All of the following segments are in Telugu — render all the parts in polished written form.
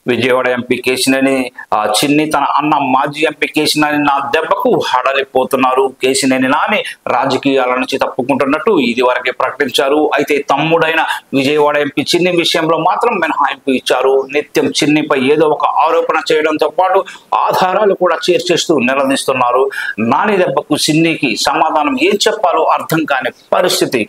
విజయవాడ ఎంపీ కేశినేని చిన్ని తన అన్న మాజీ ఎంపీ కేశినేని నా దెబ్బకు హడలిపోతున్నారు. కేశినేని నాని రాజకీయాల నుంచి తప్పుకుంటున్నట్టు ఇది వరకే ప్రకటించారు. అయితే తమ్ముడైన విజయవాడ ఎంపీ చిన్ని విషయంలో మాత్రం మినహాయింపు ఇచ్చారు. నిత్యం చిన్నిపై ఏదో ఒక ఆరోపణ చేయడంతో పాటు ఆధారాలు కూడా చేర్చేస్తూ నిలదీస్తున్నారు. నాని దెబ్బకు చిన్నికి సమాధానం ఏం చెప్పాలో అర్థం కాని పరిస్థితి.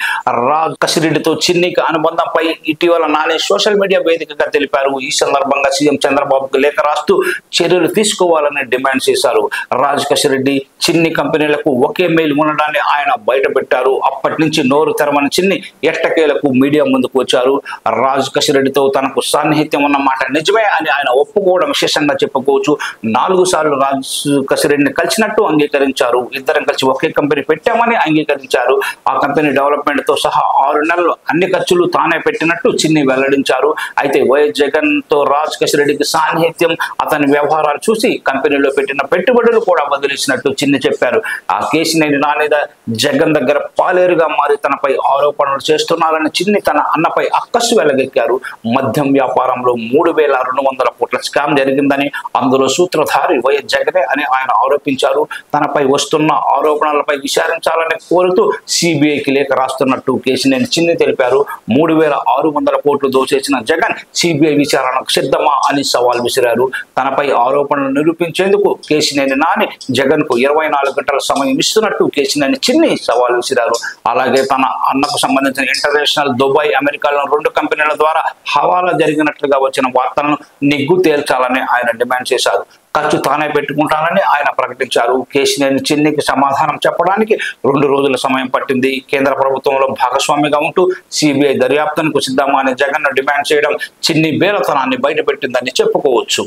రాజ్ కసిరెడ్డితో చిన్నికి అనుబంధంపై ఇటీవల నాని సోషల్ మీడియా వేదికగా తెలిపారు. ఈ సందర్భంగా సీఎం చంద్రబాబుకు లేఖ రాస్తూ చర్యలు తీసుకోవాలని డిమాండ్ చేశారు. రాజ్ కసిరెడ్డి చిన్ని కంపెనీలకు ఒకే మెయిల్ ఉండడాన్ని ఆయన బయటపెట్టారు. అప్పటి నుంచి నోరు తెరవని చిన్ని ఎట్టకేలకు మీడియా ముందుకు వచ్చారు. రాజ్ కసిరెడ్డితో తనకు సాన్నిహిత్యం ఉన్న మాట నిజమే అని ఆయన ఒప్పుకోవడం విశేషంగా చెప్పుకోవచ్చు. 4 సార్లు రాజ్ కసిరెడ్డిని కలిసినట్టు అంగీకరించారు. ఇద్దరం కలిసి ఒకే కంపెనీ పెట్టామని అంగీకరించారు. ఆ కంపెనీ డెవలప్మెంట్ తో సహా 6 నెలలు అన్ని ఖర్చులు తానే పెట్టినట్టు చిన్ని వెల్లడించారు. అయితే వైఎస్ జగన్ తో రాజ్ కసిరెడ్డికి సాన్నిహిత్యం, అతని వ్యవహారాలు చూసి కంపెనీలో పెట్టిన పెట్టుబడులు కూడా వదిలేసినట్టు చిన్ని చెప్పారు. ఆ కేశినేని నాని జగన్ దగ్గర పాలేరుగా మారి తనపై ఆరోపణలు చేస్తున్నారని చిన్ని తన అన్నపై అక్కసు వెలగెక్కారు. మద్యం వ్యాపారంలో 3,200 కోట్ల స్కామ్ జరిగిందని, అందులో సూత్రధారి వైఎస్ జగనే అని ఆయన ఆరోపించారు. తనపై వస్తున్న ఆరోపణలపై విచారించాలని కోరుతూ సిబిఐకి లేఖ రాస్తున్నట్టు కేశినేని చిన్ని తెలిపారు. 3,600 కోట్లు దోచేసిన జగన్ సిబిఐ విచారణకు సిద్ధమా అని సవాల్ విసిరారు. తనపై ఆరోపణలు నిరూపించేందుకు కేశినేని నాని జగన్ కు 24 గంటల సమయం ఇస్తున్నట్టు కేశినేని చిన్ని సవాల్ విసిరారు. అలాగే తన అన్నకు సంబంధించిన ఇంటర్నేషనల్, దుబాయ్, అమెరికాలో 2 కంపెనీల ద్వారా హవాలా జరిగినట్లుగా వచ్చిన వార్తలను నిగ్గు తేల్చాలని ఆయన డిమాండ్ చేశారు. ఖర్చు తానే పెట్టుకుంటానని ఆయన ప్రకటించారు. కేశినేని చిన్నికి సమాధానం చెప్పడానికి 2 రోజుల సమయం పట్టింది. కేంద్ర ప్రభుత్వంలో భాగస్వామిగా ఉంటూ సిబిఐ దర్యాప్తునకు సిద్ధమా అని జగన్ డిమాండ్ చేయడం చిన్ని బేలతనాన్ని బయటపెట్టిందని చెప్పుకోవచ్చు.